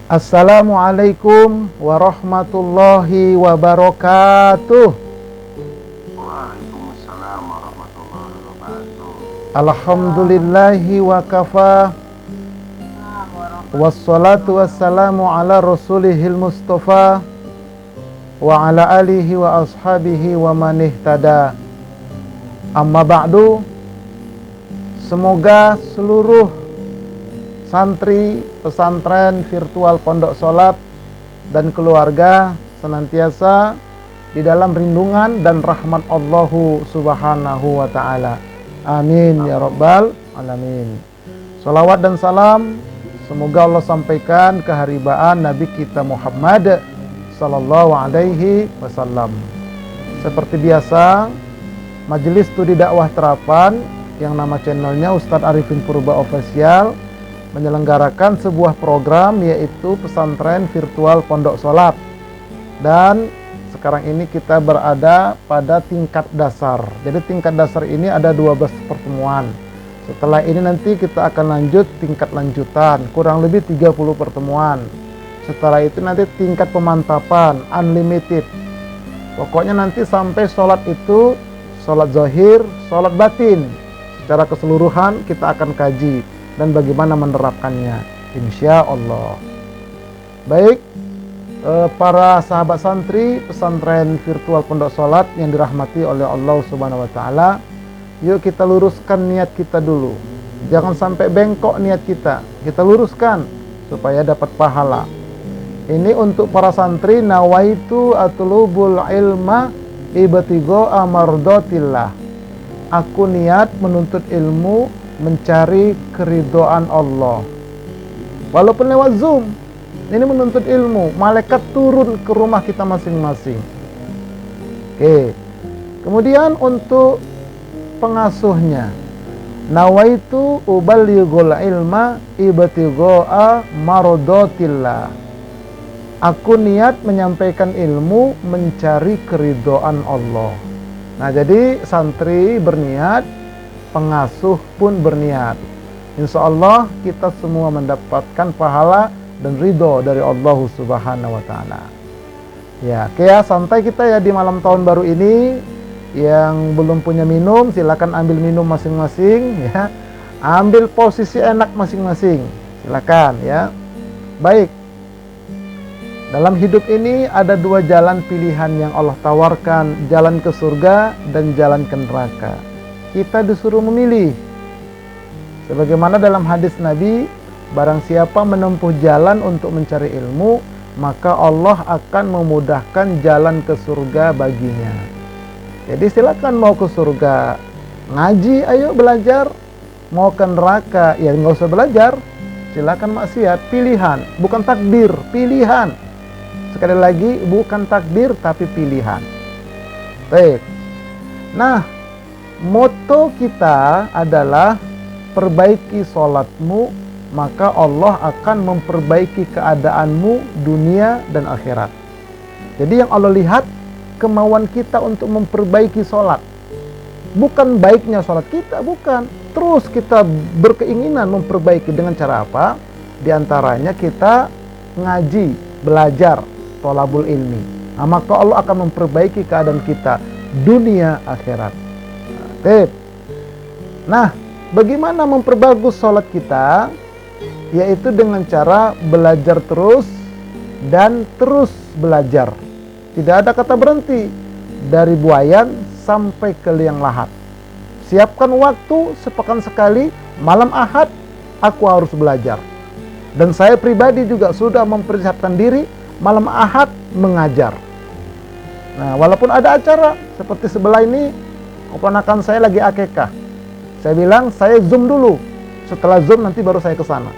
Assalamualaikum warahmatullahi wabarakatuh. Waalaikumsalam warahmatullahi wabarakatuh. Alhamdulillahi wa kafa. Wassalatu wassalamu ala rasulihil mustafa wa ala alihi wa ashabihi wa man ihtada. Amma ba'du. Semoga seluruh santri pesantren virtual Pondok Sholat dan keluarga senantiasa di dalam rindungan dan rahmat Allahu subhanahu wa ta'ala. Amin ya rabbal alamin. Salawat dan salam semoga Allah sampaikan keharibaan Nabi kita Muhammad sallallahu alaihi wasallam. Seperti biasa, Majelis Studi Dakwah Terapan yang nama channelnya Ustadz Arifin Purba Official menyelenggarakan sebuah program, yaitu pesantren virtual Pondok Sholat. Dan sekarang ini kita berada pada tingkat dasar. Jadi tingkat dasar ini ada 12 pertemuan. Setelah ini nanti kita akan lanjut tingkat lanjutan, kurang lebih 30 pertemuan. Setelah itu nanti tingkat pemantapan, unlimited. Pokoknya nanti sampai sholat itu, sholat zahir, sholat batin, secara keseluruhan kita akan kaji dan bagaimana menerapkannya, insya Allah. Baik, para sahabat santri pesantren virtual Pondok Sholat yang dirahmati oleh Allah Subhanahu wa Ta'ala, yuk kita luruskan niat kita dulu. Jangan sampai bengkok niat kita. Kita luruskan supaya dapat pahala. Ini untuk para santri, nawaitu atlubul ilma ibtigha'a mardatillah. Aku niat menuntut ilmu, mencari keridhaan Allah. Walaupun lewat Zoom, ini menuntut ilmu. Malaikat turun ke rumah kita masing-masing. Oke. Kemudian untuk pengasuhnya, nawaitu ubalighul ilma ibtigha'a mardatillah. Aku niat menyampaikan ilmu, mencari keridhaan Allah. Nah, jadi santri berniat, pengasuh pun berniat. Insya Allah kita semua mendapatkan pahala dan ridho dari Allah Subhanahu wa Ta'ala. Ya, kayak santai kita ya di malam tahun baru ini. Yang belum punya minum, silakan ambil minum masing-masing ya. Ambil posisi enak masing-masing. Silakan ya. Baik. Dalam hidup ini ada dua jalan pilihan yang Allah tawarkan, jalan ke surga dan jalan ke neraka. Kita disuruh memilih. Sebagaimana dalam hadis Nabi, barang siapa menempuh jalan untuk mencari ilmu, maka Allah akan memudahkan jalan ke surga baginya. Jadi silakan, mau ke surga ngaji, ayo belajar. Mau ke neraka, ya nggak usah belajar. Silakan maksiat, pilihan, bukan takdir, pilihan. Sekali lagi, bukan takdir tapi pilihan. Baik. Nah, moto kita adalah perbaiki sholatmu, maka Allah akan memperbaiki keadaanmu dunia dan akhirat. Jadi yang Allah lihat kemauan kita untuk memperbaiki sholat, bukan baiknya sholat kita, bukan. Terus kita berkeinginan memperbaiki dengan cara apa? Di antaranya kita ngaji, belajar, thalabul ilmi. Nah, maka Allah akan memperbaiki keadaan kita dunia akhirat. Nah, bagaimana memperbagus sholat kita? Yaitu dengan cara belajar terus dan terus belajar. Tidak ada kata berhenti. Dari buayan sampai ke liang lahat. Siapkan waktu sepekan sekali, malam Ahad aku harus belajar. Dan saya pribadi juga sudah mempersiapkan diri malam Ahad mengajar. Nah, walaupun ada acara seperti sebelah ini, keponakan saya lagi akikah. Saya bilang saya Zoom dulu. Setelah Zoom nanti baru saya ke sana.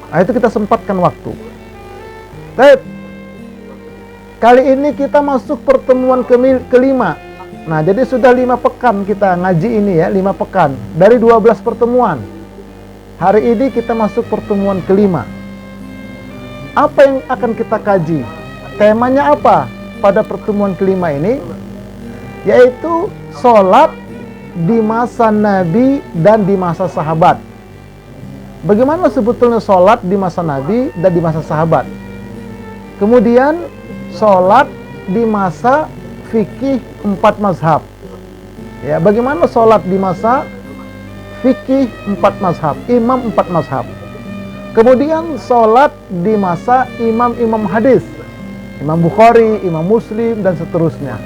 Nah, itu kita sempatkan waktu. Baik. Kali ini kita masuk pertemuan kelima. Nah, jadi sudah 5 pekan kita ngaji ini ya, 5 pekan. Dari 12 pertemuan. Hari ini kita masuk pertemuan kelima. Apa yang akan kita kaji? Temanya apa pada pertemuan kelima ini? Yaitu sholat di masa Nabi dan di masa sahabat. bagaimana sebetulnya sholat di masa Nabi dan di masa sahabat. Kemudian sholat di masa fikih 4 mazhab. Ya, bagaimana sholat di masa fikih 4 mazhab, imam 4 mazhab. Kemudian sholat di masa imam-imam hadis, Imam Bukhari, Imam Muslim, dan seterusnya.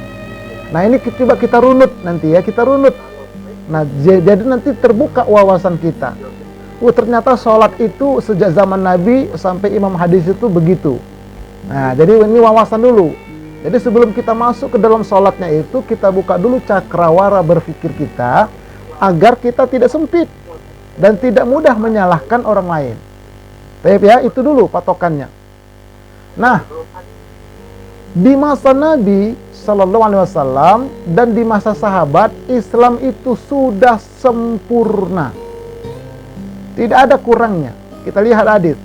Nah, ini coba kita runut nanti ya, kita runut. Nah, jadi nanti terbuka wawasan kita. Ternyata sholat itu sejak zaman Nabi sampai imam hadis itu begitu. Nah, jadi ini wawasan dulu. Jadi sebelum kita masuk ke dalam sholatnya itu, kita buka dulu cakrawala berpikir kita, agar kita tidak sempit dan tidak mudah menyalahkan orang lain. Tapi ya, itu dulu patokannya. Nah, di masa Nabi Sallallahu Alaihi Wasallam dan di masa sahabat, Islam itu sudah sempurna, tidak ada kurangnya. Kita lihat hadis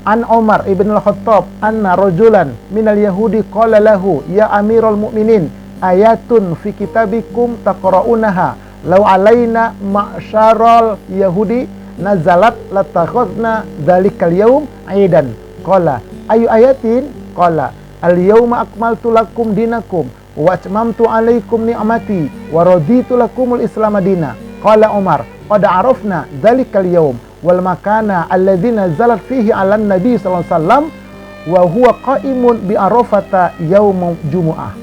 An Umar ibn al-Khattab anna rajulan minal yahudi qala lahu ya amirul mu'minin ayatun fi kitabikum taqra'unaha law alaina ma'syaral yahudi nazalat latakhadna dzalikal yaum aidan. Qala ayu ayatin? Qala al yauma akmaltu lakum dinakum wa atmamtu alaikum ni'mati wa raditu lakumul islam madina. Qala Umar qad arafna dzalikal yaum wal makana alladzi nazalat fihi 'alan nabi sallallahu alaihi wasallam wa huwa qa'imun bi arafata yaum jumu'ah.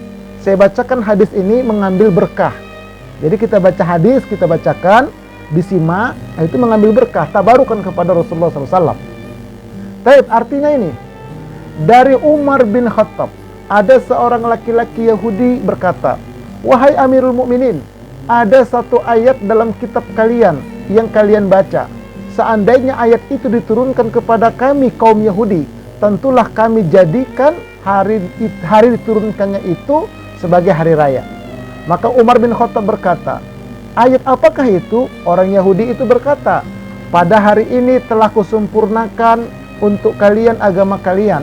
Saya bacakan hadis ini mengambil berkah. Jadi kita baca hadis, kita bacakan, disimak, itu mengambil berkah, tabarukan kepada Rasulullah SAW. Taib, artinya ini, dari Umar bin Khattab, ada seorang laki-laki Yahudi berkata, wahai Amirul Mukminin, ada satu ayat dalam kitab kalian yang kalian baca. Seandainya ayat itu diturunkan kepada kami kaum Yahudi, tentulah kami jadikan hari diturunkannya itu sebagai hari raya. Maka Umar bin Khattab berkata, ayat apakah itu? Orang Yahudi itu berkata, pada hari ini telah kusempurnakan untuk kalian agama kalian,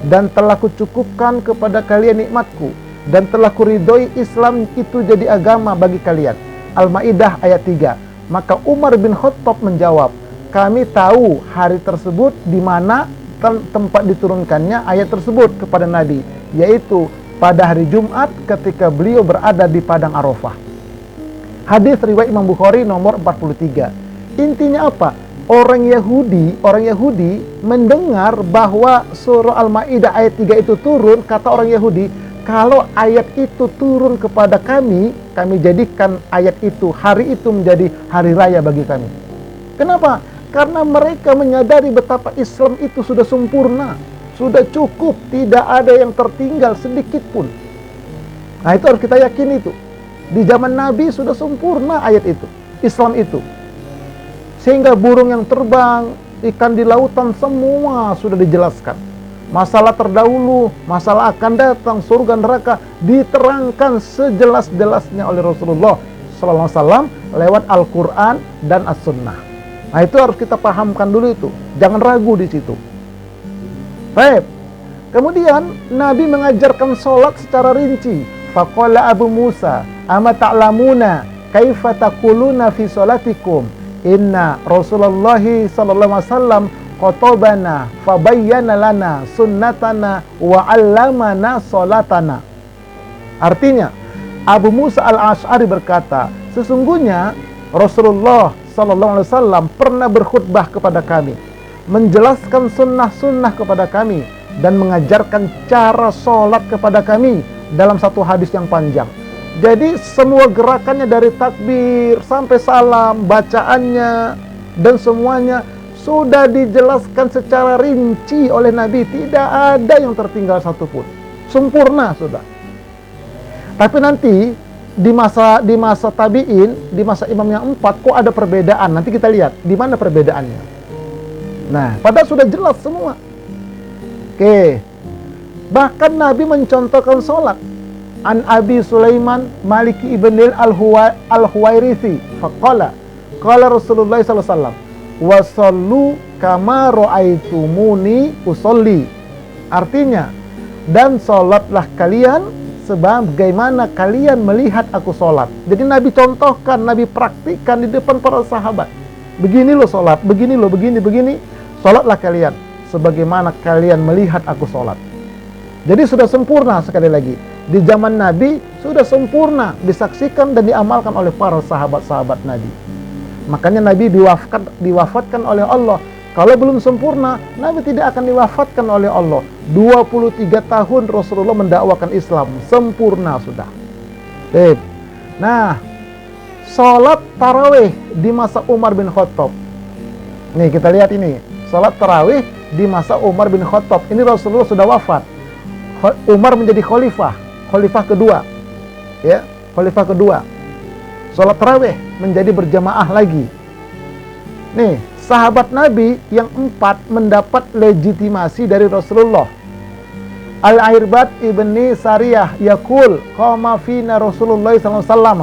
dan telah kucukupkan kepada kalian nikmatku, dan telah kuridhoi Islam itu jadi agama bagi kalian. Al-Maidah ayat 3. Maka Umar bin Khattab menjawab, kami tahu hari tersebut di mana tempat diturunkannya ayat tersebut kepada Nabi, yaitu pada hari Jumat ketika beliau berada di Padang Arafah. Hadis riwayat Imam Bukhari nomor 43. Intinya apa? Orang Yahudi mendengar bahwa surah Al-Maidah ayat 3 itu turun, kata orang Yahudi, kalau ayat itu turun kepada kami jadikan ayat itu, hari itu menjadi hari raya bagi kami. Kenapa? Karena mereka menyadari betapa Islam itu sudah sempurna, sudah cukup, tidak ada yang tertinggal sedikit pun. Nah, itu harus kita yakini itu. Di zaman Nabi sudah sempurna ayat itu, Islam itu. Sehingga burung yang terbang, ikan di lautan, semua sudah dijelaskan. Masalah terdahulu, masalah akan datang, surga neraka, diterangkan sejelas-jelasnya oleh Rasulullah SAW lewat Al-Quran dan As-Sunnah. Nah, itu harus kita pahamkan dulu itu. Jangan ragu di situ. Baik. Kemudian Nabi mengajarkan sholat secara rinci. Faqala Abu Musa, ama ta'lamuna kaifa taquluna fi sholatikum? Inna Rasulullah sallallahu alaihi wasallam khatobana fabayyana lana sunnatana wa 'allamana sholatana. Artinya, Abu Musa al-Asy'ari berkata, sesungguhnya Rasulullah sallallahu alaihi wasallam pernah berkhutbah kepada kami, menjelaskan sunnah-sunnah kepada kami, dan mengajarkan cara sholat kepada kami dalam satu hadis yang panjang. Jadi semua gerakannya dari takbir sampai salam, bacaannya dan semuanya sudah dijelaskan secara rinci oleh Nabi. Tidak ada yang tertinggal satupun. Sempurna sudah. Tapi nanti di masa tabi'in, di masa imam yang 4, kok ada perbedaan? Nanti kita lihat di mana perbedaannya. Nah, padahal sudah jelas semua. Oke. Bahkan Nabi mencontohkan sholat. An Abi Sulaiman Maliki ibn al-Huwairisi faqala qala Rasulullah sallallahu alaihi wasallam wa sallu kama ra'aitumuni usolli. Artinya, dan sholatlah kalian sebagaimana kalian melihat aku sholat. Jadi Nabi contohkan, Nabi praktikkan di depan para sahabat. Begini loh sholat, begini loh, begini. Sholatlah kalian sebagaimana kalian melihat aku sholat. Jadi sudah sempurna sekali lagi. Di zaman Nabi sudah sempurna disaksikan dan diamalkan oleh para sahabat-sahabat Nabi. Makanya Nabi diwafatkan oleh Allah. Kalau belum sempurna, Nabi tidak akan diwafatkan oleh Allah. 23 tahun Rasulullah mendakwakan Islam, sempurna sudah. Nah, sholat tarawih di masa Umar bin Khattab. Nih kita lihat ini, sholat tarawih di masa Umar bin Khattab. Ini Rasulullah sudah wafat. Umar menjadi khalifah kedua. Ya, khalifah kedua. Sholat tarawih menjadi berjamaah lagi. Nih, sahabat Nabi yang 4 mendapat legitimasi dari Rasulullah. Al-Irbad ibni Sariyah yaqul qama fina Rasulullah sallallahu alaihi wasallam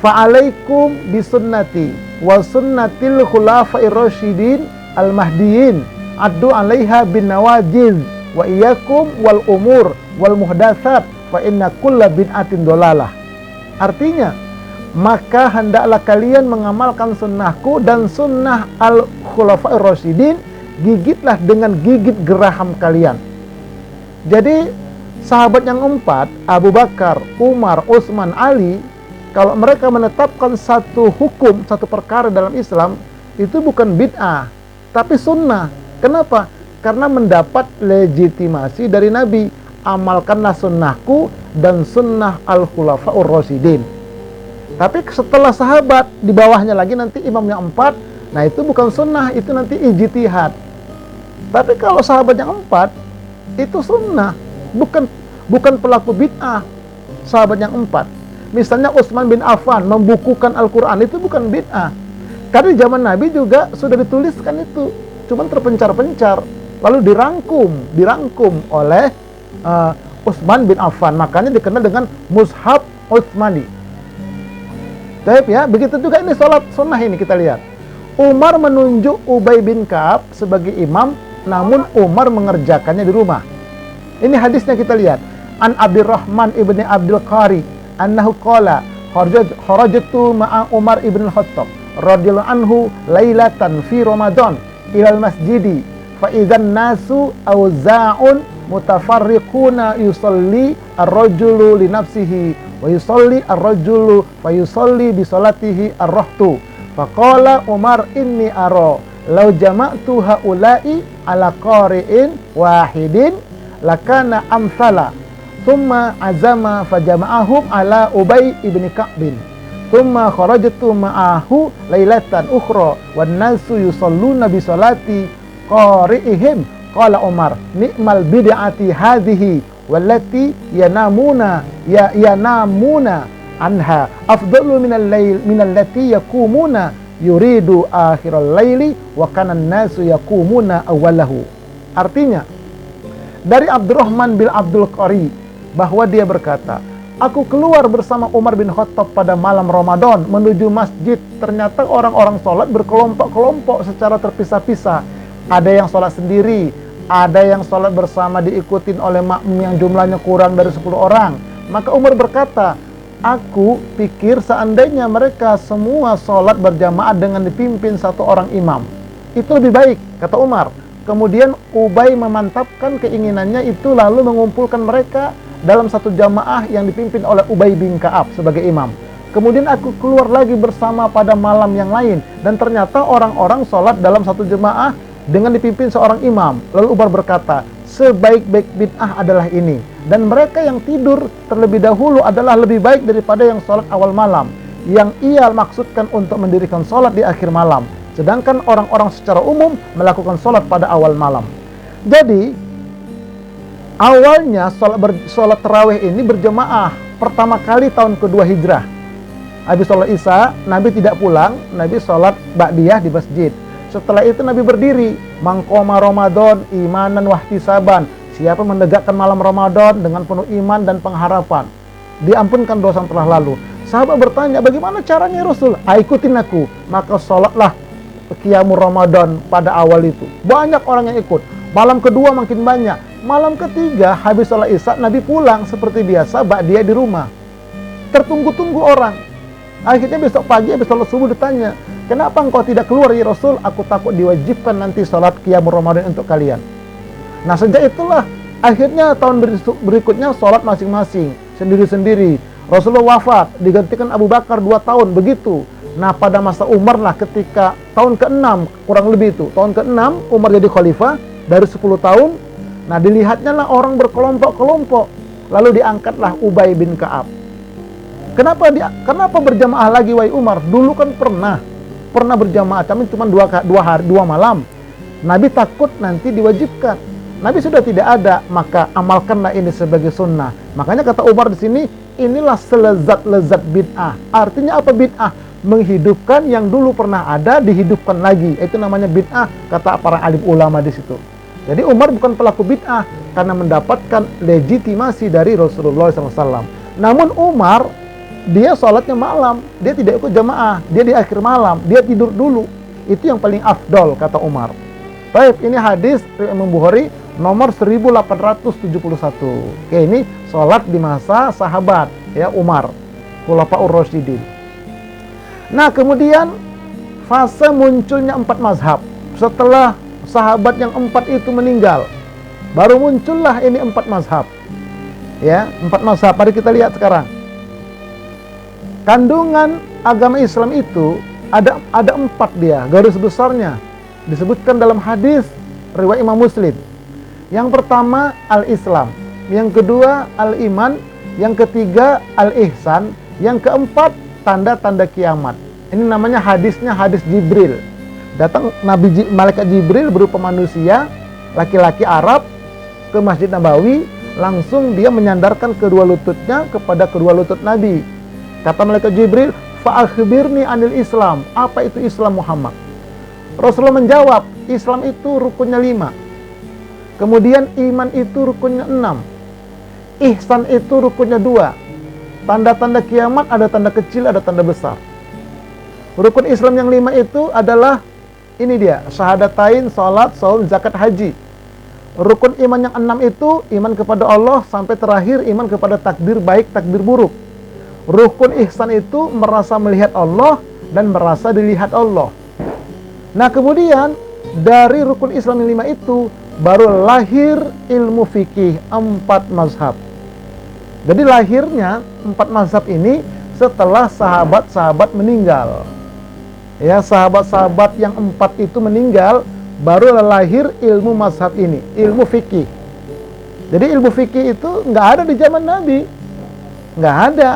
fa'alaikum bisunnati wa sunnatil khulafa'ir rasyidin al-mahdiyyin addu 'alaiha bin nawajiz wa iyyakum wal umur wal muhdatsat fa inna kulla bid'atin dolalah. Artinya, maka hendaklah kalian mengamalkan sunnahku dan sunnah al-khulafa'ir rasyidin, gigitlah dengan gigit geraham kalian. Jadi sahabat yang 4, Abu Bakar, Umar, Utsman, Ali, kalau mereka menetapkan satu hukum, satu perkara dalam Islam, itu bukan bid'ah, tapi sunnah. Kenapa? Karena mendapat legitimasi dari Nabi. Amalkanlah sunnahku dan sunnah al-khulafa'ur rasyidin. Tapi setelah sahabat, di bawahnya lagi nanti imam yang 4, nah itu bukan sunnah, itu nanti ijtihad. Tapi kalau sahabat yang 4, itu sunnah, bukan pelaku bid'ah. Sahabat yang 4, misalnya Utsman bin Affan membukukan Al-Quran, itu bukan bid'ah. Karena di zaman Nabi juga sudah dituliskan itu, cuman terpencar-pencar, lalu dirangkum oleh Utsman bin Affan, makanya dikenal dengan Mushaf Utsmani. Baik ya, begitu juga ini sholat sunnah ini kita lihat. Umar menunjuk Ubay bin Ka'ab sebagai imam, namun Umar mengerjakannya di rumah. Ini hadisnya kita lihat. An Abdurrahman ibni Abdul Qari annahu qala kharajtu ma'a Umar ibn al-Khattab radhiyallahu anhu lailatan fi Ramadan ilal masjidi fa idzan nasu auza'un mutafarriquna yusalli ar-rajulu li nafsihi wa yusalli ar-rajulu fa yusalli bi salatihi ar-rahtu. Faqala Umar inni ara law jama'tu haula'i ala qari'in wahidin lakana amsala. Thumma azama fajama'ahum ala Ubay ibn Ka'bin. Thumma kharajtu ma'ahu lailatan ukhra wan nasu yusalluna bi salati qari'ihim. Qala Umar ni'mal bid'ati hadhihi wallati yanamuna anha afdalu minallati yakumuna yuridu akhiral laili wa kana an-nasu yakumuna awwalahu. Artinya, dari Abdurrahman bin Abdul Qari bahwa dia berkata, aku keluar bersama Umar bin Khattab pada malam Ramadan menuju masjid. Ternyata orang-orang sholat berkelompok-kelompok secara terpisah-pisah. Ada yang sholat sendiri, ada yang sholat bersama diikutin oleh makmum yang jumlahnya kurang dari 10 orang. Maka Umar berkata, aku pikir seandainya mereka semua sholat berjamaah dengan dipimpin satu orang imam, itu lebih baik, kata Umar. Kemudian Ubay memantapkan keinginannya itu, lalu mengumpulkan mereka dalam satu jamaah yang dipimpin oleh Ubay bin Ka'ab sebagai imam. Kemudian aku keluar lagi bersama pada malam yang lain, dan ternyata orang-orang sholat dalam satu jamaah dengan dipimpin seorang imam. Lalu Umar berkata, sebaik-baik bid'ah adalah ini, dan mereka yang tidur terlebih dahulu adalah lebih baik daripada yang sholat awal malam, yang ia maksudkan untuk mendirikan sholat di akhir malam, sedangkan orang-orang secara umum melakukan sholat pada awal malam. Jadi awalnya sholat tarawih ini berjamaah pertama kali tahun kedua hijrah. Habis sholat isya, Nabi tidak pulang, Nabi sholat ba'diyah di masjid. Setelah itu Nabi berdiri, mangkoma Ramadan imanan wahtisaban, siapa menegakkan malam Ramadan dengan penuh iman dan pengharapan, diampunkan dosa yang telah lalu. Sahabat bertanya, bagaimana caranya Rasul? Ikutin aku. Maka sholatlah Qiyamul Ramadan pada awal itu. Banyak orang yang ikut. Malam kedua makin banyak. Malam ketiga habis sholat isya Nabi pulang seperti biasa, ba'diyah di rumah. Tertunggu-tunggu orang. Akhirnya besok pagi habis sholat subuh ditanya, kenapa engkau tidak keluar ya Rasul? Aku takut diwajibkan nanti sholat qiyamul Ramadan untuk kalian. Nah, sejak itulah akhirnya tahun berikutnya sholat masing-masing, sendiri-sendiri. Rasulullah wafat, digantikan Abu Bakar 2 tahun, begitu. Nah, pada masa Umar lah ketika tahun ke-6, kurang lebih itu, tahun ke-6 Umar jadi khalifah dari 10 tahun. Nah, dilihatnya lah orang berkelompok-kelompok, lalu diangkatlah Ubay bin Ka'ab. Kenapa berjamaah lagi wahai Umar? Dulu kan pernah berjamaah, tapi cuma 2 malam. Nabi takut nanti diwajibkan. Nabi sudah tidak ada, maka amalkanlah ini sebagai sunnah. Makanya kata Umar di sini, inilah selezat-lezat bid'ah. Artinya apa bid'ah? Menghidupkan yang dulu pernah ada, dihidupkan lagi. Itu namanya bid'ah, kata para alim ulama di situ. Jadi Umar bukan pelaku bid'ah karena mendapatkan legitimasi dari Rasulullah SAW. Namun Umar, dia sholatnya malam, dia tidak ikut jamaah, dia di akhir malam, dia tidur dulu. Itu yang paling afdol, kata Umar. Baik, ini hadis Imam Bukhari nomor 1871. Oke, ini sholat di masa sahabat, ya, Umar, Khulafaur Rasyidin. Nah, kemudian fase munculnya 4 mazhab. Setelah sahabat yang 4 itu meninggal, baru muncullah ini 4 mazhab. Ya, 4 mazhab. Mari kita lihat sekarang. Kandungan agama Islam itu ada 4 dia, garis besarnya. Disebutkan dalam hadis riwayat Imam Muslim. Yang pertama al-Islam, yang kedua al-iman, yang ketiga al-ihsan, yang keempat tanda-tanda kiamat. Ini namanya hadisnya hadis Jibril. Datang malaikat Jibril berupa manusia, laki-laki Arab, ke Masjid Nabawi, langsung dia menyandarkan kedua lututnya kepada kedua lutut Nabi. Kata malaikat Jibril, "Fa'akhbirni anil Islam." Apa itu Islam Muhammad? Rasulullah menjawab, Islam itu rukunnya 5. Kemudian iman itu rukunnya 6. Ihsan itu rukunnya 2. Tanda-tanda kiamat ada tanda kecil, ada tanda besar. Rukun Islam yang 5 itu adalah ini dia, syahadatain, salat, saum, zakat, haji. Rukun iman yang 6 itu iman kepada Allah, sampai terakhir iman kepada takdir baik, takdir buruk. Rukun ihsan itu merasa melihat Allah dan merasa dilihat Allah. Nah, kemudian dari rukun Islam yang 5 itu baru lahir ilmu fikih 4 mazhab. Jadi lahirnya 4 mazhab ini setelah sahabat-sahabat meninggal. Ya, sahabat-sahabat yang 4 itu meninggal, baru lahir ilmu mazhab ini, ilmu fikih. Jadi ilmu fikih itu nggak ada di zaman Nabi, nggak ada.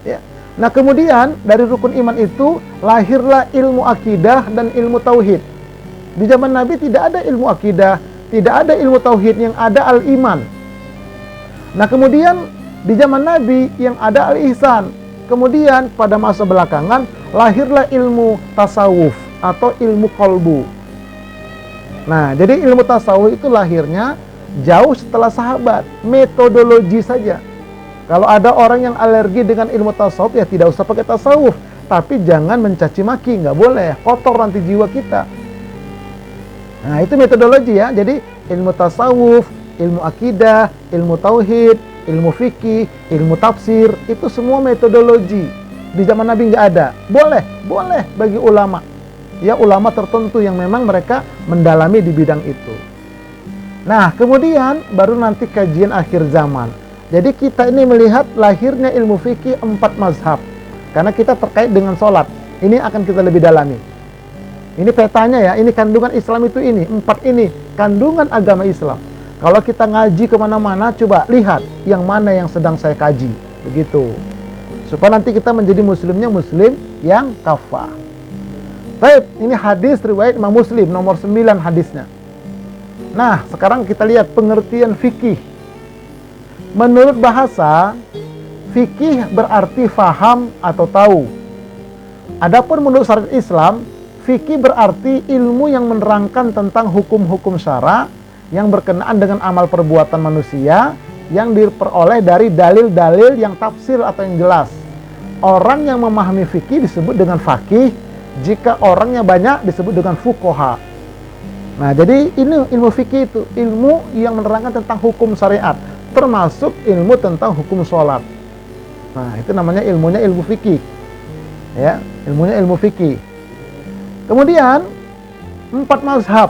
Ya. Nah, kemudian dari rukun iman itu lahirlah ilmu akidah dan ilmu tauhid. Di zaman Nabi tidak ada ilmu akidah, tidak ada ilmu tauhid, yang ada al-iman. Nah, kemudian di zaman Nabi yang ada al-ihsan. Kemudian pada masa belakangan lahirlah ilmu tasawuf atau ilmu qalbu. Nah, jadi ilmu tasawuf itu lahirnya jauh setelah sahabat, metodologi saja. Kalau ada orang yang alergi dengan ilmu tasawuf, ya tidak usah pakai tasawuf. Tapi jangan mencaci maki, nggak boleh, kotor nanti jiwa kita. Nah, itu metodologi ya. Jadi ilmu tasawuf, ilmu akidah, ilmu tauhid, ilmu fikih, ilmu tafsir, itu semua metodologi. Di zaman Nabi nggak ada. Boleh bagi ulama. Ya, ulama tertentu yang memang mereka mendalami di bidang itu. Nah, kemudian baru nanti kajian akhir zaman. Jadi kita ini melihat lahirnya ilmu fikih 4 mazhab. Karena kita terkait dengan sholat. Ini akan kita lebih dalami. Ini petanya ya, ini kandungan Islam itu ini. 4 ini, kandungan agama Islam. Kalau kita ngaji kemana-mana, coba lihat yang mana yang sedang saya kaji. Begitu. Supaya nanti kita menjadi muslimnya muslim yang kafah. Baik, ini hadis riwayat Imam Muslim, nomor 9 hadisnya. Nah, sekarang kita lihat pengertian fikih. Menurut bahasa, fikih berarti faham atau tahu. Adapun menurut syariat Islam, fikih berarti ilmu yang menerangkan tentang hukum-hukum syara yang berkenaan dengan amal perbuatan manusia yang diperoleh dari dalil-dalil yang tafsir atau yang jelas. Orang yang memahami fikih disebut dengan faqih, jika orangnya banyak disebut dengan fuqaha. Nah, jadi ini ilmu fikih itu ilmu yang menerangkan tentang hukum syariat, termasuk ilmu tentang hukum sholat. Nah, itu namanya ilmunya ilmu fikih. Ya, ilmunya ilmu fikih. Kemudian 4 mazhab,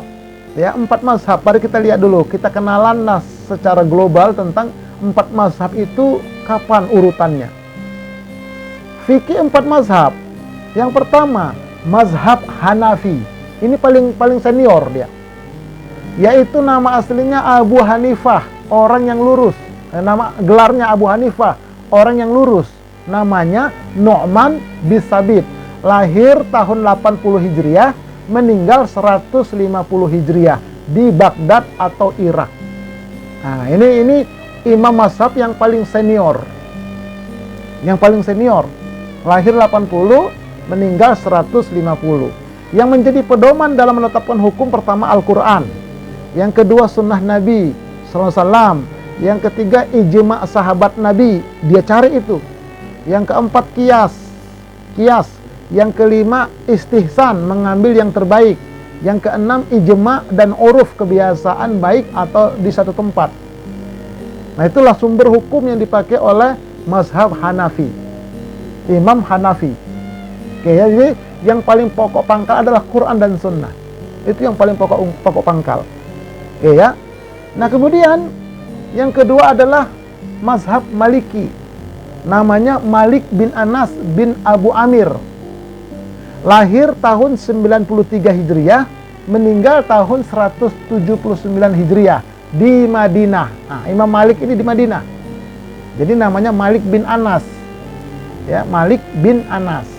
ya 4 mazhab. Mari kita lihat dulu, kita kenalan secara global tentang 4 mazhab itu kapan urutannya. Fikih 4 mazhab. Yang pertama, mazhab Hanafi. Ini paling senior dia. Yaitu nama aslinya Abu Hanifah, orang yang lurus. Nama gelarnya Abu Hanifah, orang yang lurus. Namanya Nu'man bin Sabit. Lahir tahun 80 Hijriah, meninggal 150 Hijriah di Baghdad atau Irak. Nah, ini imam mazhab yang paling senior. Yang paling senior. Lahir 80, meninggal 150. Yang menjadi pedoman dalam menetapkan hukum pertama Al-Quran. Yang kedua sunnah Nabi SAW. Yang ketiga ijma' sahabat Nabi. Dia cari itu. Yang keempat qiyas. Yang kelima istihsan, mengambil yang terbaik. Yang keenam ijma' dan uruf, kebiasaan baik atau di satu tempat. Nah, itulah sumber hukum yang dipakai oleh mazhab Hanafi, Imam Hanafi. Oke, jadi yang paling pokok pangkal adalah Quran dan Sunnah. Itu yang paling pokok pangkal. Oke ya. Nah, kemudian yang kedua adalah mazhab Maliki. Namanya Malik bin Anas bin Abu Amir. Lahir tahun 93 Hijriah, meninggal tahun 179 Hijriah di Madinah. Nah, Imam Malik ini di Madinah. Jadi namanya Malik bin Anas. Ya, Malik bin Anas.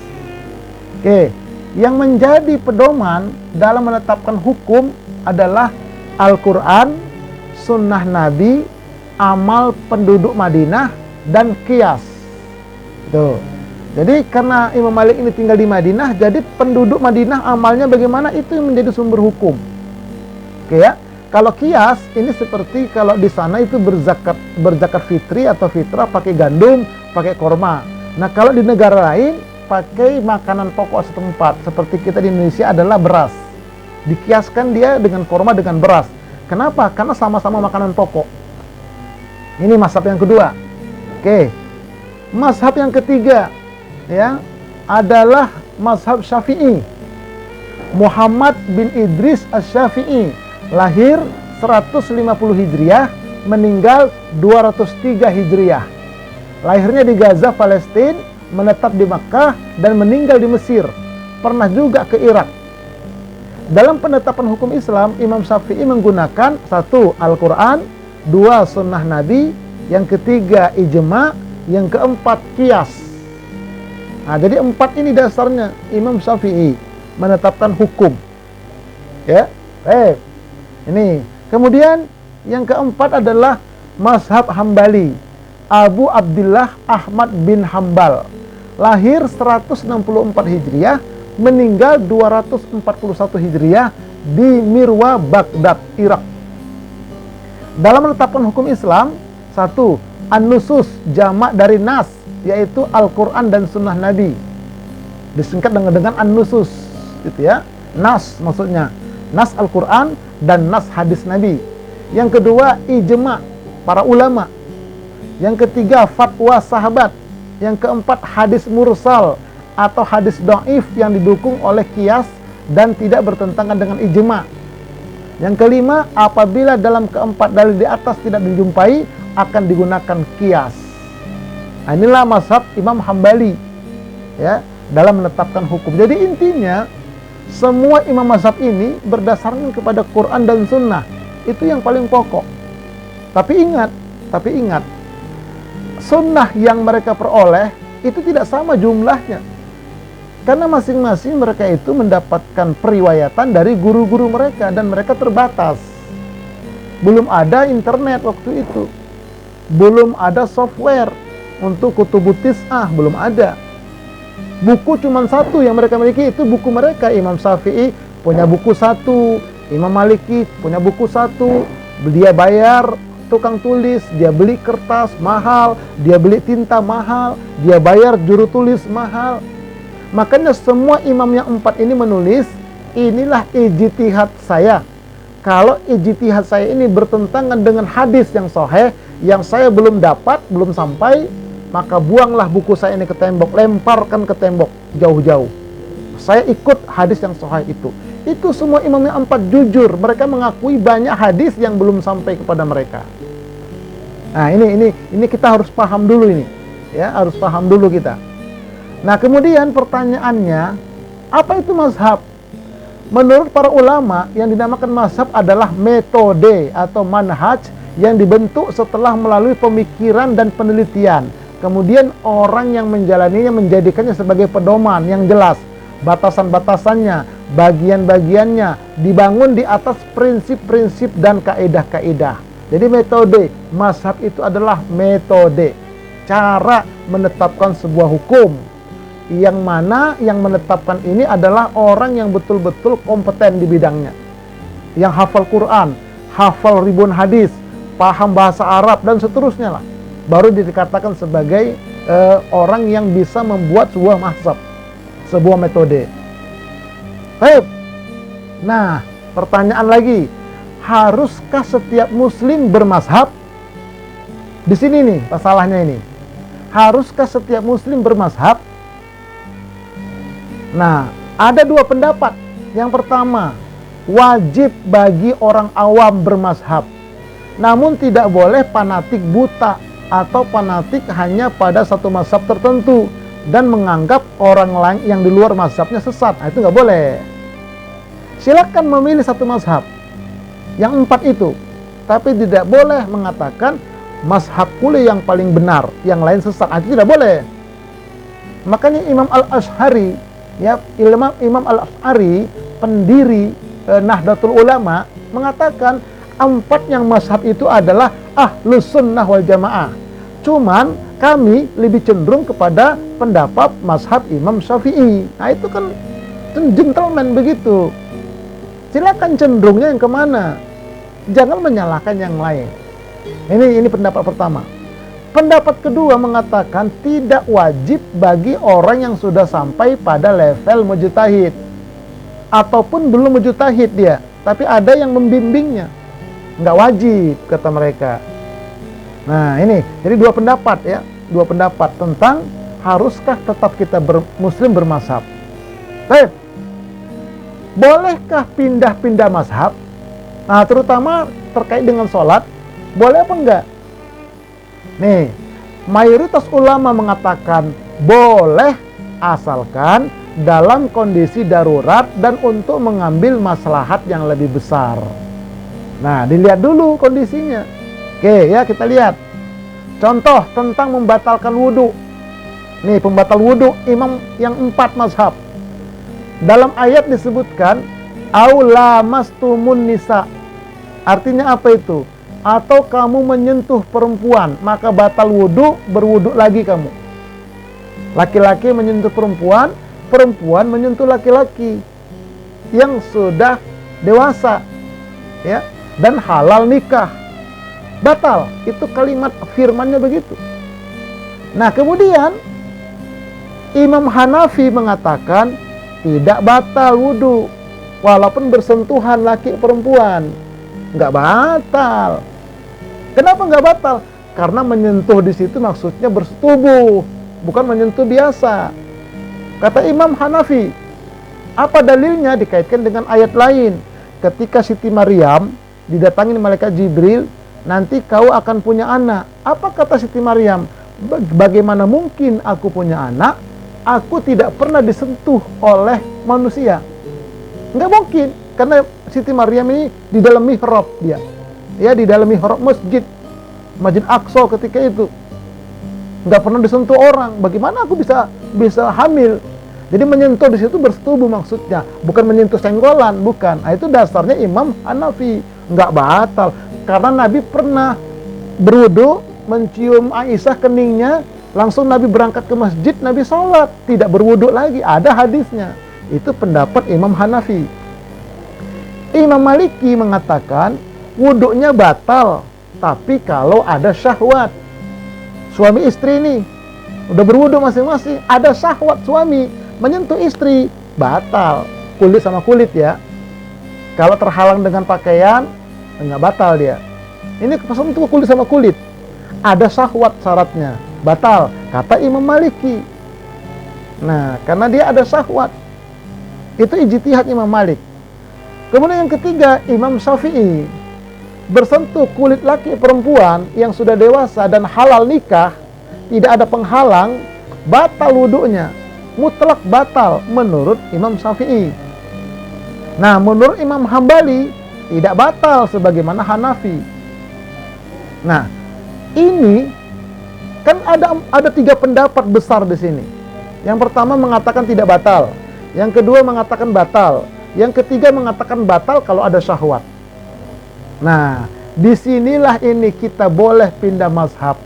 Oke, yang menjadi pedoman dalam menetapkan hukum adalah Al-Quran, Sunnah Nabi, amal penduduk Madinah, dan qiyas. Tuh. Jadi karena Imam Malik ini tinggal di Madinah, jadi penduduk Madinah amalnya bagaimana, itu yang menjadi sumber hukum. Oke ya. Kalau qiyas ini seperti kalau di sana itu berzakat fitri atau fitrah pakai gandum, pakai korma. Nah, kalau di negara lain pakai makanan pokok setempat. Seperti kita di Indonesia adalah beras. Dikiaskan dia dengan korma dengan beras. Kenapa? Karena sama-sama makanan pokok. Ini mazhab yang kedua. Oke. Mazhab yang ketiga, ya, adalah mazhab Syafi'i. Muhammad bin Idris Asy-Syafi'i, lahir 150 Hijriah, meninggal 203 Hijriah. Lahirnya di Gaza, Palestina, menetap di Makkah dan meninggal di Mesir. Pernah juga ke Irak. Dalam penetapan hukum Islam, Imam Syafi'i menggunakan 1. Al-Quran, 2. Sunnah Nabi, yang ketiga ijma', yang keempat qiyas. Nah, jadi 4 ini dasarnya Imam Syafi'i menetapkan hukum. Ya, ini. Kemudian yang keempat adalah mazhab Hambali. Abu Abdullah Ahmad bin Hambal. Lahir 164 Hijriah, meninggal 241 Hijriah di Mirwa, Baghdad, Irak. Dalam menetapkan hukum Islam, 1. An-nusus, jamak dari nas, yaitu Al-Quran dan Sunnah Nabi. Disingkat dengan An-nusus, gitu ya. Nas maksudnya, nas Al-Quran dan nas hadis Nabi. Yang kedua, ijma' para ulama. Yang ketiga, fatwa sahabat. Yang keempat, hadis mursal atau hadis dhaif yang didukung oleh qiyas dan tidak bertentangan dengan ijma'. Yang kelima, apabila dalam keempat dalil di atas tidak dijumpai, akan digunakan qiyas. Nah, inilah mazhab Imam Hambali, ya, dalam menetapkan hukum. Jadi intinya semua imam mazhab ini berdasarkan kepada Quran dan Sunnah. Itu yang paling pokok. Tapi ingat, sunnah yang mereka peroleh itu tidak sama jumlahnya. Karena masing-masing mereka itu mendapatkan periwayatan dari guru-guru mereka dan mereka terbatas. Belum ada internet waktu itu. Belum ada software untuk kutubut tis'ah, belum ada. Buku cuma 1 yang mereka miliki, itu buku mereka. Imam Syafi'i punya buku 1, Imam Maliki punya buku 1. Dia bayar tukang tulis, dia beli kertas mahal, dia beli tinta mahal, dia bayar juru tulis mahal. Makanya semua imam yang 4 ini menulis, inilah ijtihad saya. Kalau ijtihad saya ini bertentangan dengan hadis yang sahih, yang saya belum dapat, belum sampai, maka buanglah buku saya ini ke tembok, lemparkan ke tembok jauh-jauh. saya ikut hadis yang sahih itu. Itu semua imam yang 4 jujur, mereka mengakui banyak hadis yang belum sampai kepada mereka. Nah, ini kita harus paham dulu ini. Ya, harus paham dulu kita. Nah, kemudian pertanyaannya, apa itu mazhab? Menurut para ulama, yang dinamakan mazhab adalah metode atau manhaj yang dibentuk setelah melalui pemikiran dan penelitian. Kemudian orang yang menjalaninya menjadikannya sebagai pedoman yang jelas. Batasan-batasannya, bagian-bagiannya dibangun di atas prinsip-prinsip dan kaidah-kaidah. Jadi metode, mazhab itu adalah metode, cara menetapkan sebuah hukum, yang mana yang menetapkan ini adalah orang yang betul-betul kompeten di bidangnya, yang hafal Quran, hafal ribuan hadis, paham bahasa Arab dan seterusnya lah, baru dikatakan sebagai orang yang bisa membuat sebuah mazhab, sebuah metode. Baik. Nah, pertanyaan lagi, haruskah setiap muslim bermazhab? Di sini nih masalahnya ini. Haruskah setiap muslim bermazhab? Nah, ada 2 pendapat. Yang pertama, wajib bagi orang awam bermazhab. Namun tidak boleh fanatik buta atau fanatik hanya pada satu mazhab tertentu dan menganggap orang lain yang di luar mazhabnya sesat. Nah, itu nggak boleh. Silakan memilih satu mazhab, yang 4 itu, tapi tidak boleh mengatakan mazhab kuli yang paling benar, yang lain sesat. Nah, itu tidak boleh. Makanya Imam Al-Asy'ari, ya, Imam Al-Asy'ari, pendiri Nahdlatul Ulama, mengatakan 4 yang mazhab itu adalah Ahlus Sunnah wal Jamaah. Cuman kami lebih cenderung kepada pendapat mazhab Imam Syafi'i. Nah, itu kan gentleman begitu. Silakan cenderungnya yang kemana. Jangan menyalahkan yang lain. Ini pendapat pertama. Pendapat kedua mengatakan tidak wajib bagi orang yang sudah sampai pada level mujtahid ataupun belum mujtahid dia, tapi ada yang membimbingnya. Nggak wajib, kata mereka. Nah, ini jadi 2 pendapat ya, 2 pendapat tentang haruskah tetap kita muslim bermazhab. Baik. Bolehkah pindah-pindah mazhab? Nah, terutama terkait dengan sholat, boleh apa enggak? Nih, mayoritas ulama mengatakan boleh asalkan dalam kondisi darurat dan untuk mengambil maslahat yang lebih besar. Nah, dilihat dulu kondisinya. Oke, ya kita lihat. Contoh tentang membatalkan wudhu. Nih, pembatal wudhu imam yang 4 mazhab. Dalam ayat disebutkan aula mastumun nisa. Artinya apa itu? Atau kamu menyentuh perempuan, maka batal wudhu, berwudhu lagi kamu. Laki-laki menyentuh perempuan, perempuan menyentuh laki-laki yang sudah dewasa, ya, dan halal nikah. Batal, itu kalimat firmannya begitu. Nah, kemudian Imam Hanafi mengatakan tidak batal wudhu walaupun bersentuhan laki perempuan. Nggak batal. Kenapa nggak batal? Karena menyentuh di situ maksudnya bersetubuh, bukan menyentuh biasa. Kata Imam Hanafi. Apa dalilnya? Dikaitkan dengan ayat lain. Ketika Siti Maryam didatangi malaikat Jibril, nanti kau akan punya anak. Apa kata Siti Maryam? Bagaimana mungkin aku punya anak? Aku tidak pernah disentuh oleh manusia. Nggak mungkin, karena Siti Maryam ini di dalam mihrab dia. Ya, di dalam mihrab Masjid Aqsa ketika itu. Nggak pernah disentuh orang. Bagaimana aku bisa hamil? Jadi menyentuh di situ bersetubuh maksudnya, bukan menyentuh senggolan, bukan. Nah, itu dasarnya Imam Hanafi. Nggak batal. Karena Nabi pernah berwudu, mencium Aisyah keningnya, langsung Nabi berangkat ke masjid, Nabi sholat, tidak berwudu lagi. Ada hadisnya. Itu pendapat Imam Hanafi. Imam Maliki mengatakan wudunya batal, tapi kalau ada syahwat. Suami istri ini udah berwudu masing-masing, ada syahwat suami menyentuh istri, batal. Kulit sama kulit ya. Kalau terhalang dengan pakaian, enggak batal dia. Ini kepesan itu kulit sama kulit. Ada syahwat syaratnya, batal, kata Imam Maliki. Nah, karena dia ada syahwat. Itu ijtihad Imam Malik. Kemudian yang ketiga, Imam Syafi'i. Bersentuh kulit laki perempuan yang sudah dewasa dan halal nikah, tidak ada penghalang, batal wudunya, mutlak batal menurut Imam Syafi'i. Nah, menurut Imam Hambali tidak batal sebagaimana Hanafi. Nah, ini kan ada 3 pendapat besar di sini. Yang pertama mengatakan tidak batal, yang kedua mengatakan batal, yang ketiga mengatakan batal kalau ada syahwat. Nah, disinilah ini kita boleh pindah mazhab.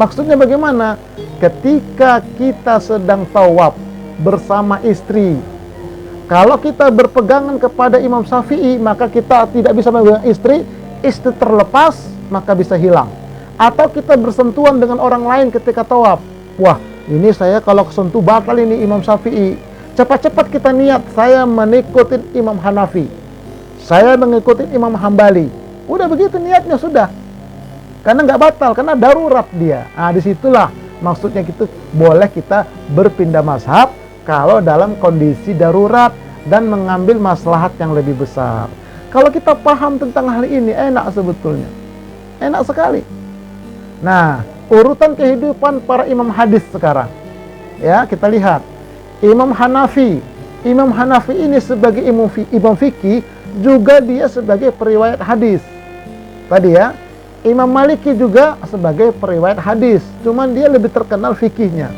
Maksudnya bagaimana? Ketika kita sedang tawaf bersama istri, kalau kita berpegangan kepada Imam Syafi'i, maka kita tidak bisa memegang istri terlepas, maka bisa hilang. Atau kita bersentuhan dengan orang lain ketika tawaf. Wah, ini saya kalau kesentuh batal ini Imam Syafi'i. Cepat-cepat kita niat, saya mengikuti Imam Hanafi, saya mengikuti Imam Hambali. Udah begitu niatnya sudah. Karena nggak batal, karena darurat dia. Nah, disitulah maksudnya gitu, boleh kita berpindah mazhab kalau dalam kondisi darurat dan mengambil maslahat yang lebih besar. Kalau kita paham tentang hal ini, enak sebetulnya. Enak sekali. Nah, urutan kehidupan para imam hadis sekarang. Ya, kita lihat. Imam Hanafi ini sebagai imam fikih, juga dia sebagai periwayat hadis. Tadi ya, Imam Maliki juga sebagai periwayat hadis, cuman dia lebih terkenal fikihnya.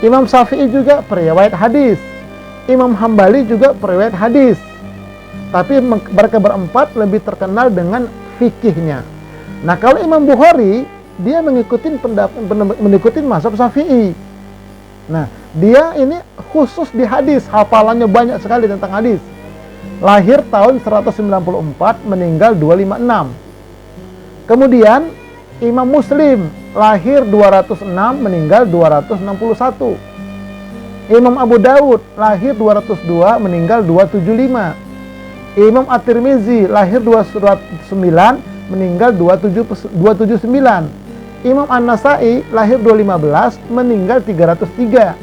Imam Syafi'i juga periwayat hadis, Imam Hambali juga periwayat hadis. Tapi mereka berempat lebih terkenal dengan fikihnya. Nah, kalau Imam Bukhari, dia mengikuti mazhab Syafi'i. Nah, dia ini khusus di hadis, hafalannya banyak sekali tentang hadis. Lahir tahun 194, meninggal 256. Kemudian Imam Muslim lahir 206, meninggal 261. Imam Abu Dawud lahir 202, meninggal 275. Imam At-Tirmizi lahir 209, meninggal 279. Imam An-Nasai lahir 215, meninggal 303.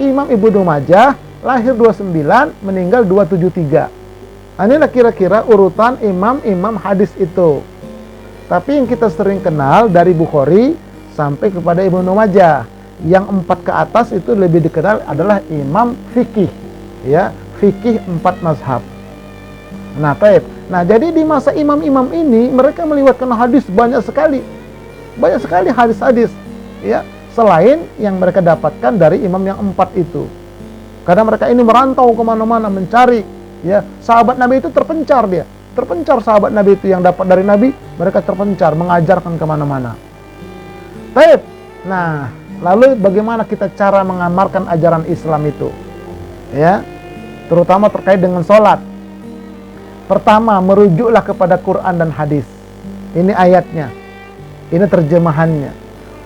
Imam Ibnu Majah lahir 29, meninggal 273. Inilah kira-kira urutan imam-imam hadis itu. Tapi yang kita sering kenal dari Bukhari sampai kepada Ibnu Majah, yang 4 ke atas itu lebih dikenal adalah imam fikih, ya, fikih 4 mazhab. Nah, baik. Nah, jadi di masa imam-imam ini mereka meliwatkan hadis banyak sekali hadis-hadis, ya, selain yang mereka dapatkan dari imam yang 4 itu. Karena mereka ini merantau kemana-mana mencari, ya, sahabat Nabi itu terpencar sahabat Nabi itu yang dapat dari Nabi, mereka terpencar mengajarkan kemana-mana. Baik. Nah, lalu bagaimana kita cara mengamalkan ajaran Islam itu, ya, terutama terkait dengan sholat. Pertama, merujuklah kepada Quran dan hadis. Ini ayatnya. Ini terjemahannya.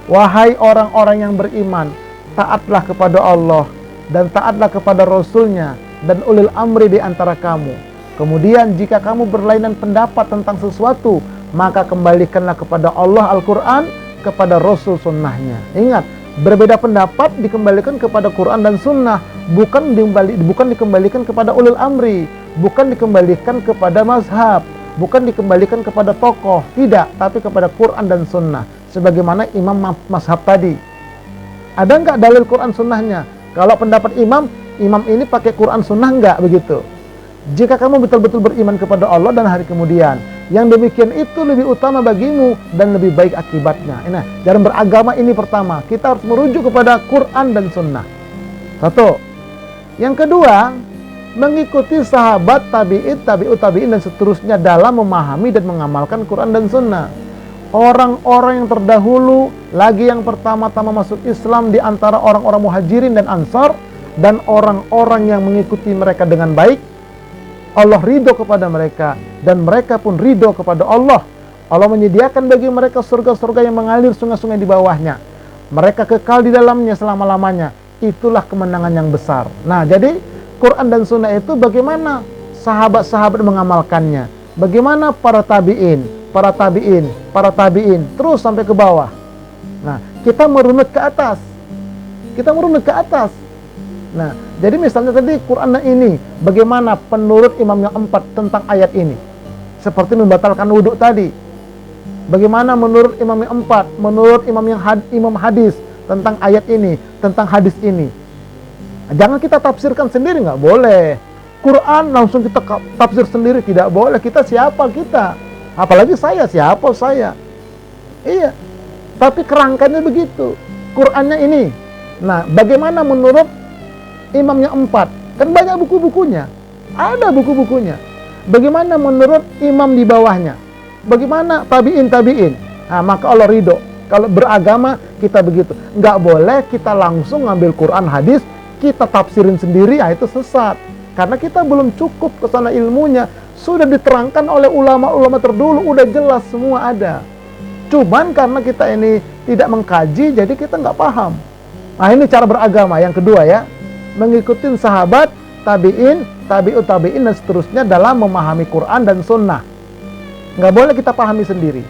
Wahai orang-orang yang beriman, taatlah kepada Allah dan taatlah kepada Rasul-Nya dan ulil amri di antara kamu. Kemudian jika kamu berlainan pendapat tentang sesuatu, maka kembalikanlah kepada Allah Al-Quran, kepada Rasul Sunnahnya. Ingat, berbeda pendapat dikembalikan kepada Quran dan Sunnah, bukan dikembalikan kepada ulil amri, bukan dikembalikan kepada mazhab, bukan dikembalikan kepada tokoh, tidak, tapi kepada Quran dan Sunnah. Sebagaimana imam mazhab tadi. Ada nggak dalil Quran Sunnahnya? Kalau pendapat imam ini pakai Quran Sunnah nggak begitu? Jika kamu betul-betul beriman kepada Allah dan hari kemudian, yang demikian itu lebih utama bagimu dan lebih baik akibatnya. Nah, dalam beragama ini pertama, kita harus merujuk kepada Quran dan Sunnah. Satu. Yang kedua, mengikuti sahabat, tabi'ut tabi'in dan seterusnya dalam memahami dan mengamalkan Quran dan Sunnah. Orang-orang yang terdahulu, lagi yang pertama-tama masuk Islam di antara orang-orang muhajirin dan ansar, dan orang-orang yang mengikuti mereka dengan baik, Allah ridho kepada mereka, dan mereka pun ridho kepada Allah. Allah menyediakan bagi mereka surga-surga yang mengalir sungai-sungai di bawahnya. Mereka kekal di dalamnya selama-lamanya. Itulah kemenangan yang besar. Nah, jadi Quran dan Sunnah itu bagaimana sahabat-sahabat mengamalkannya, bagaimana para tabi'in, terus sampai ke bawah. Nah, kita merunut ke atas. Nah, jadi misalnya tadi Quran ini, bagaimana penurut imam yang 4 tentang ayat ini? Seperti membatalkan wudhu tadi. Bagaimana menurut imam yang 4, menurut imam hadis tentang ayat ini, tentang hadis ini? Jangan kita tafsirkan sendiri, nggak boleh. Quran langsung kita tafsir sendiri, tidak boleh. Kita siapa kita? Apalagi siapa saya? Iya. Tapi kerangkanya begitu. Qurannya ini. Nah, bagaimana menurut imamnya 4? Kan banyak buku-bukunya. Ada buku-bukunya. Bagaimana menurut imam di bawahnya? Bagaimana tabi'in? Nah, maka Allah ridho. Kalau beragama kita begitu. Nggak boleh kita langsung ngambil Quran hadis, kita tafsirin sendiri, itu sesat. Karena kita belum cukup ke sana ilmunya. Sudah diterangkan oleh ulama-ulama terdulu, udah jelas semua ada. Cuman karena kita ini tidak mengkaji, jadi kita nggak paham. Nah, ini cara beragama. Yang kedua ya, mengikuti sahabat, tabi'in, tabi'ut tabi'in, dan seterusnya dalam memahami Quran dan sunnah. Nggak boleh kita pahami sendiri.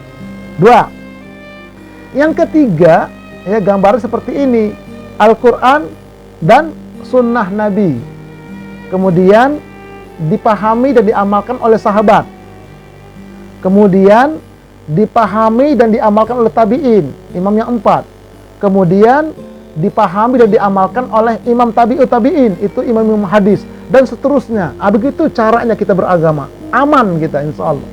2. Yang ketiga, ya gambarnya seperti ini. Al-Quran dan sunnah Nabi. Kemudian dipahami dan diamalkan oleh sahabat. Kemudian dipahami dan diamalkan oleh tabi'in, imam yang 4. Kemudian dipahami dan diamalkan oleh imam tabi'ut tabi'in, itu imam hadis, dan seterusnya. Begitu caranya kita beragama. Aman kita, insya Allah.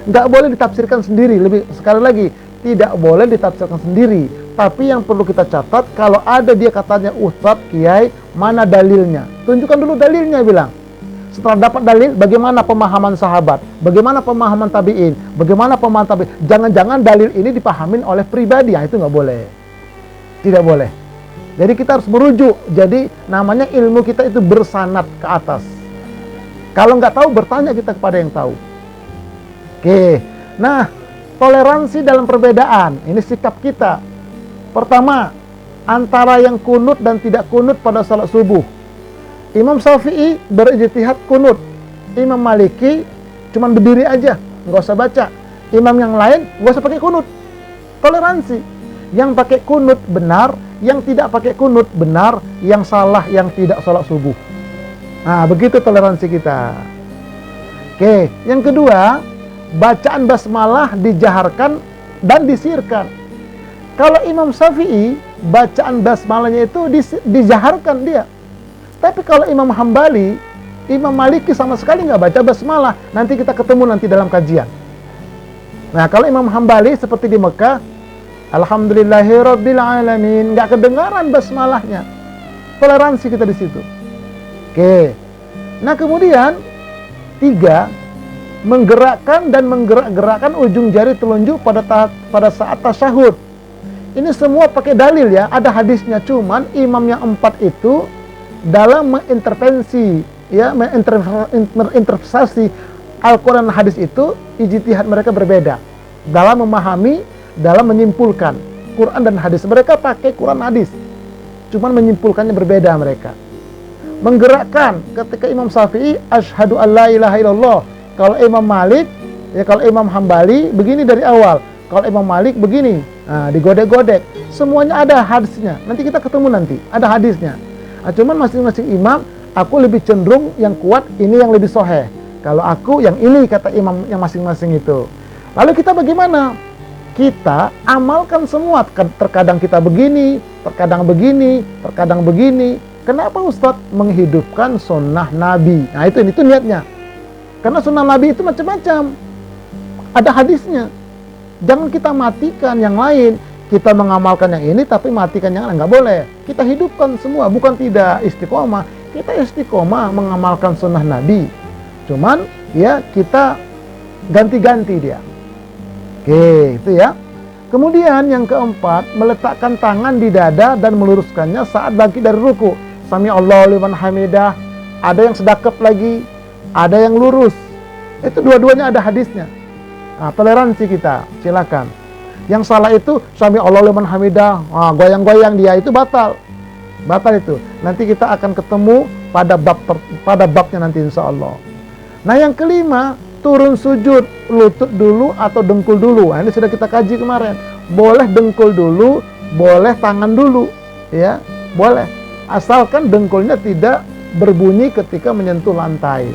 Nggak boleh ditafsirkan sendiri. Sekali lagi, tidak boleh ditafsirkan sendiri. Tapi yang perlu kita catat, kalau ada dia katanya ustadz, kiai, mana dalilnya? Tunjukkan dulu dalilnya, bilang. Setelah dapat dalil, bagaimana pemahaman sahabat, bagaimana pemahaman tabi'in, bagaimana pemahaman tabi'in. Jangan-jangan dalil ini dipahamin oleh pribadi, itu nggak boleh. Tidak boleh. Jadi kita harus merujuk. Jadi namanya ilmu kita itu bersanad ke atas. Kalau nggak tahu, bertanya kita kepada yang tahu. Oke. Nah, toleransi dalam perbedaan. Ini sikap kita. Pertama, antara yang kunut dan tidak kunut pada salat subuh. Imam Syafi'i berijtihad kunut. Imam Maliki cuman berdiri aja, nggak usah baca. Imam yang lain nggak usah pakai kunut. Toleransi. Yang pakai kunut benar, yang tidak pakai kunut benar, yang salah yang tidak sholat subuh. Nah, begitu toleransi kita. Oke, yang kedua, bacaan basmalah dijaharkan dan disirkan. Kalau Imam Syafi'i, bacaan basmalahnya itu dijaharkan dia. Tapi kalau Imam Hambali, Imam Maliki sama sekali nggak baca basmalah. Nanti kita ketemu nanti dalam kajian. Nah, kalau Imam Hambali seperti di Mekah, Alhamdulillahirabbil alamin, nggak kedengaran basmalahnya. Toleransi kita di situ. Oke. Nah, kemudian 3, menggerakkan dan menggerak-gerakkan ujung jari telunjuk pada saat tasyahud. Ini semua pakai dalil ya, ada hadisnya. Cuman imam yang 4 itu dalam mengintervensi, ya, menginterpretasi Al-Quran dan hadis itu, ijtihad mereka berbeda dalam memahami, dalam menyimpulkan Quran dan hadis. Mereka pakai Quran hadis, cuman menyimpulkannya berbeda mereka. Menggerakkan, ketika Imam Syafi'i asyhadu an la ilaha illallah. Kalau Imam Malik, ya, kalau Imam Hambali begini dari awal. Kalau Imam Malik begini, nah, digodek-godek. Semuanya ada hadisnya. Nanti kita ketemu nanti, ada hadisnya. Nah, cuman masing-masing imam, aku lebih cenderung yang kuat, ini yang lebih soheh. Kalau aku yang ini, kata imam yang masing-masing itu. Lalu kita bagaimana? Kita amalkan semua. Terkadang kita begini, terkadang begini, terkadang begini. Kenapa Ustadz? Menghidupkan sunnah Nabi. Nah, itu niatnya. Karena sunnah Nabi itu macam-macam. Ada hadisnya. Jangan kita matikan yang lain. Kita mengamalkan yang ini, tapi matikan yang lain. Nggak boleh. Kita hidupkan semua. Bukan tidak istiqomah. Kita istiqomah mengamalkan sunnah Nabi. Cuman, ya, kita ganti-ganti dia. Oke, itu ya. Kemudian yang keempat, meletakkan tangan di dada dan meluruskannya saat bangkit dari ruku. Sami Allahu liman hamidah. Ada yang sedekap lagi, ada yang lurus. Itu dua-duanya ada hadisnya. Nah, toleransi kita, silakan. Yang salah itu sami Allahu liman hamidah, goyang-goyang dia, itu batal. Batal itu. Nanti kita akan ketemu pada babnya nanti insya Allah. Nah, yang kelima, turun sujud, lutut dulu atau dengkul dulu. Nah, ini sudah kita kaji kemarin. Boleh dengkul dulu, boleh tangan dulu, ya, boleh. asalkan dengkulnya tidak berbunyi ketika menyentuh lantai.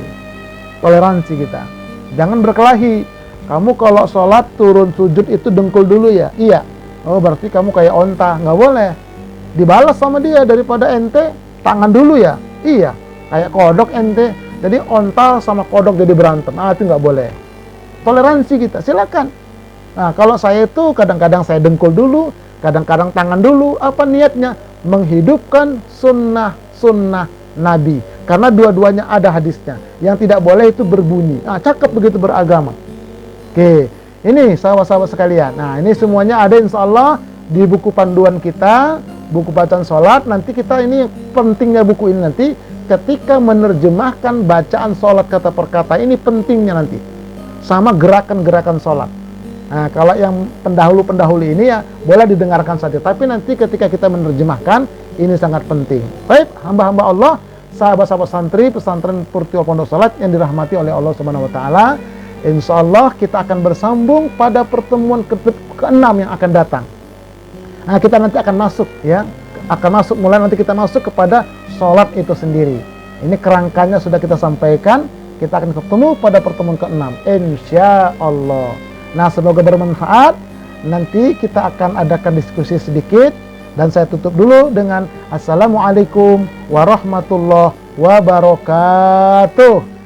Toleransi kita. Jangan berkelahi. Kamu kalau sholat turun sujud itu dengkul dulu ya? Iya. Oh berarti kamu kayak onta. Nggak boleh. Dibalas sama dia, daripada ente tangan dulu ya? Iya. Kayak kodok ente. Jadi onta sama kodok jadi berantem. Itu nggak boleh. Toleransi kita. Silakan. Nah kalau saya itu kadang-kadang saya dengkul dulu, kadang-kadang tangan dulu. Apa niatnya? Menghidupkan sunnah Nabi. Karena dua-duanya ada hadisnya. Yang tidak boleh itu berbunyi. Cakep begitu beragama. Oke, ini sahabat-sahabat sekalian. Nah, ini semuanya ada insya Allah di buku panduan kita, buku bacaan sholat. Nanti kita ini pentingnya buku ini nanti ketika menerjemahkan bacaan sholat kata per kata. Ini pentingnya nanti. Sama gerakan-gerakan sholat. Nah, kalau yang pendahulu-pendahulu ini ya boleh didengarkan saja. Tapi nanti ketika kita menerjemahkan, ini sangat penting. Baik, hamba-hamba Allah, sahabat-sahabat santri pesantren Purtiwa Pondok Salat yang dirahmati oleh Allah Subhanahu wa taala. Insyaallah kita akan bersambung pada pertemuan ke-6 yang akan datang. Nah, kita nanti akan masuk ya. Mulai nanti kita masuk kepada sholat itu sendiri. Ini kerangkanya sudah kita sampaikan. Kita akan ketemu pada pertemuan ke-6 insyaallah. Nah, semoga bermanfaat. Nanti kita akan adakan diskusi sedikit. Dan saya tutup dulu dengan Assalamualaikum warahmatullahi wabarakatuh.